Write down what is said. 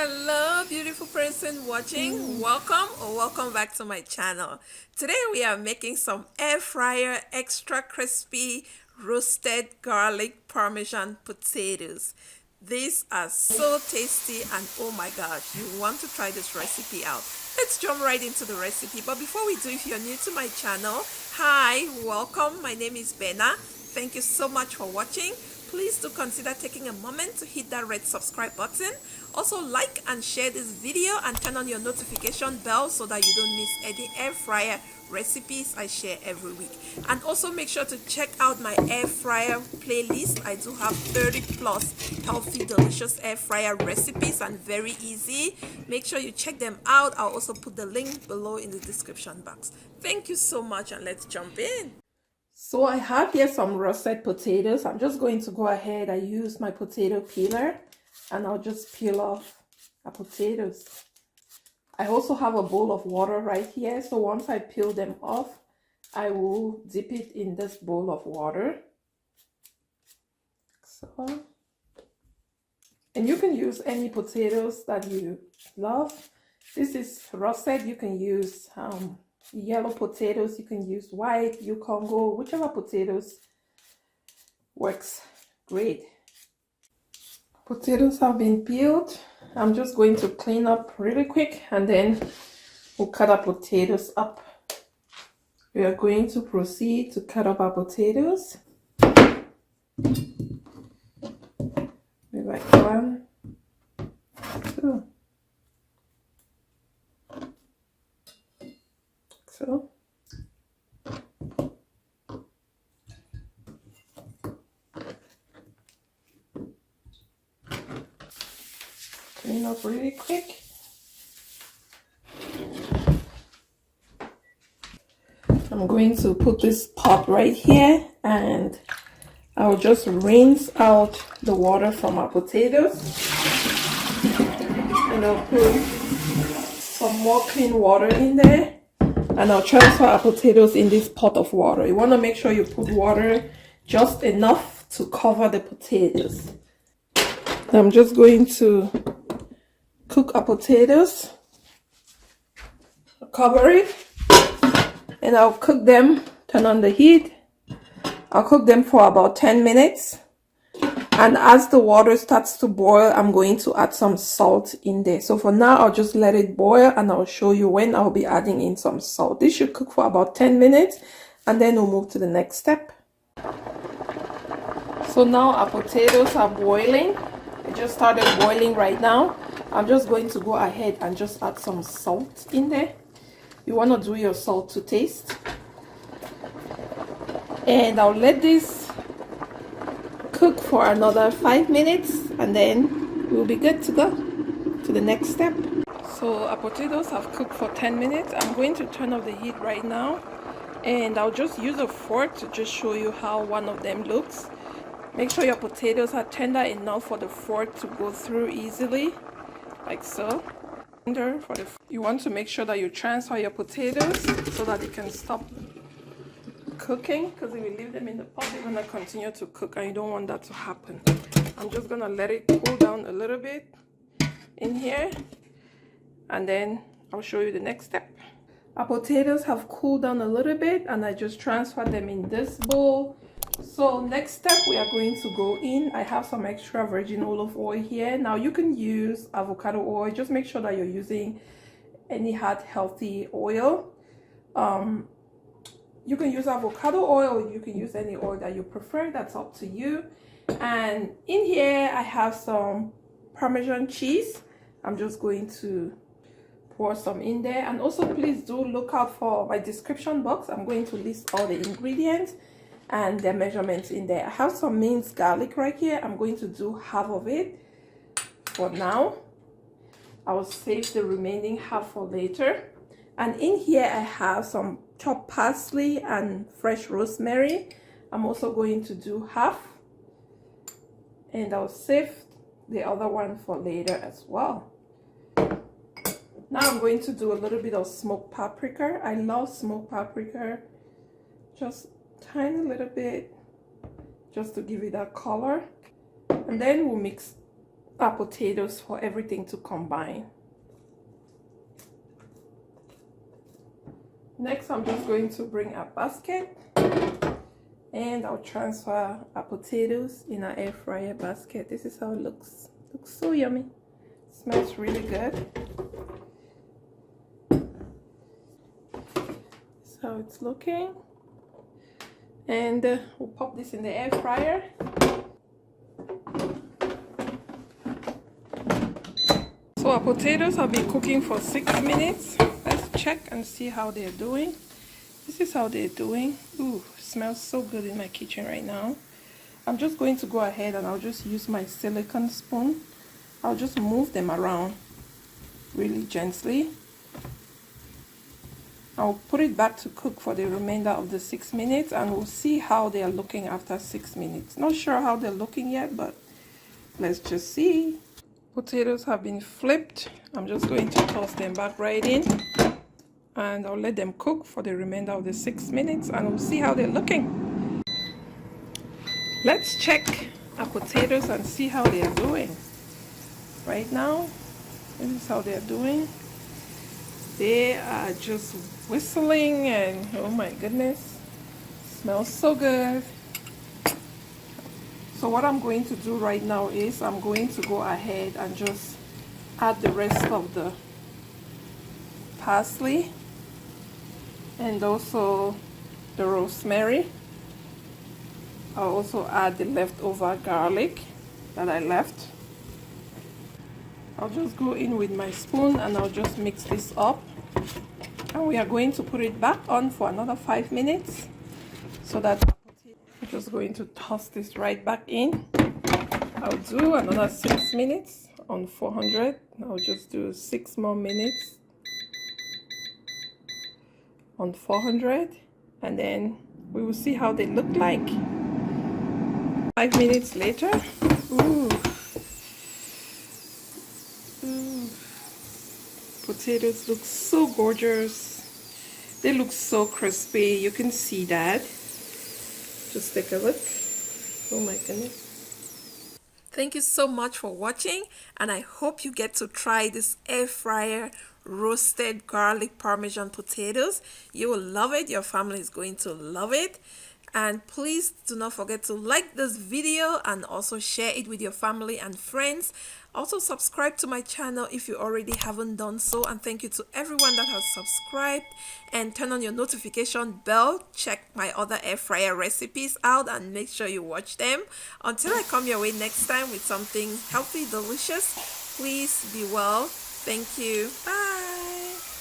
Hello, beautiful person watching. Welcome back to my channel. Today we are making some air fryer extra crispy roasted garlic Parmesan potatoes. These are so tasty and oh my gosh, you want to try this recipe out. Let's jump right into the recipe. But before we do, if you're new to my channel, hi, welcome. My name is Bena. Thank you so much for watching. Please do consider taking a moment to hit that red subscribe button. Also like and share this video and turn on your notification bell so that you don't miss any air fryer recipes I share every week. And also make sure to check out my air fryer playlist. I do have 30 plus healthy delicious air fryer recipes and very easy. Make sure you check them out. I'll also put the link below in the description box. Thank you so much and let's jump in. So I have here some russet potatoes. I'm just going to go ahead. I use my potato peeler and I'll just peel off the potatoes. I also have a bowl of water right here. So once I peel them off, I will dip it in this bowl of water. So, and you can use any potatoes that you love. This is russet. You can use yellow potatoes, you can use white, Congo, whichever potatoes works great. Potatoes have been peeled. I'm just going to clean up really quick and then we'll cut our potatoes up. We are going to proceed to cut up our potatoes. Maybe like 1, 2. So clean up really quick. I'm going to put this pot right here and I'll just rinse out the water from our potatoes and I'll put some more clean water in there and I'll transfer our potatoes in this pot of water. You want to make sure you put water just enough to cover the potatoes. I'm just going to cook our potatoes, cover it, and I'll cook them, turn on the heat. I'll cook them for about 10 minutes. And as the water starts to boil, I'm going to add some salt in there. So for now, I'll just let it boil and I'll show you when I'll be adding in some salt. This should cook for about 10 minutes and then we'll move to the next step. So now our potatoes are boiling. It just started boiling right now. I'm just going to go ahead and just add some salt in there. You want to do your salt to taste. And I'll let this cook for another 5 minutes and then we'll be good to go to the next step. So our potatoes have cooked for 10 minutes. I'm going to turn off the heat right now and I'll just use a fork to just show you how one of them looks. Make sure your potatoes are tender enough for the fork to go through easily, like so. You want to make sure that you transfer your potatoes so that it can stop cooking, because if you leave them in the pot, they're going to continue to cook and you don't want that to happen. I'm just going to let it cool down a little bit in here and then I'll show you the next step. Our potatoes have cooled down a little bit and I just transferred them in this bowl. So next step, we are going to go in. I have some extra virgin olive oil here. Now you can use avocado oil. Just make sure that you're using any healthy oil. You can use avocado oil, or you can use any oil that you prefer. That's up to you. And in here, I have some Parmesan cheese. I'm just going to pour some in there. And also, please do look out for my description box. I'm going to list all the ingredients and their measurements in there. I have some minced garlic right here. I'm going to do half of it for now. I will save the remaining half for later. And in here I have some chopped parsley and fresh rosemary. I'm also going to do half and I'll save the other one for later as well. Now I'm going to do a little bit of smoked paprika. I love smoked paprika. Just tiny little bit, just to give it that color. And then we'll mix our potatoes for everything to combine. Next, I'm just going to bring a basket and I'll transfer our potatoes in our air fryer basket. This is how it looks. Looks so yummy. Smells really good. So it's looking. And we'll pop this in the air fryer. So our potatoes have been cooking for 6 minutes. Let's check and see how they're doing. This is how they're doing. Ooh, smells so good in my kitchen right now. I'm just going to go ahead and I'll just use my silicone spoon. I'll just move them around really gently. I'll put it back to cook for the remainder of the 6 minutes and we'll see how they are looking after 6 minutes. Not sure how they're looking yet, but let's just see. Potatoes have been flipped. I'm just going to toss them back right in and I'll let them cook for the remainder of the 6 minutes and we'll see how they're looking. Let's check our potatoes and see how they are doing. Right now, this is how they're doing. They are just whistling and oh my goodness, smells so good. So what I'm going to do right now is I'm going to go ahead and just add the rest of the parsley and also the rosemary. I'll also add the leftover garlic that I left. I'll just go in with my spoon and I'll just mix this up. And we are going to put it back on for another 5 minutes so that I'm just going to toss this right back in. I'll do another 6 minutes on 400. I'll just do 6 more minutes on 400 and then we will see how they look like 5 minutes later. Ooh. Potatoes look so gorgeous. They look so crispy. You can see that. Just take a look. Oh my goodness. Thank you so much for watching and I hope you get to try this air fryer roasted garlic Parmesan potatoes. You will love it. Your family is going to love it. And please do not forget to like this video and also share it with your family and friends. Also subscribe to my channel if you already haven't done so, and thank you to everyone that has subscribed, and turn on your notification bell. Check my other air fryer recipes out and make sure you watch them. Until I come your way next time with something healthy, delicious, please be well. Thank you. Bye.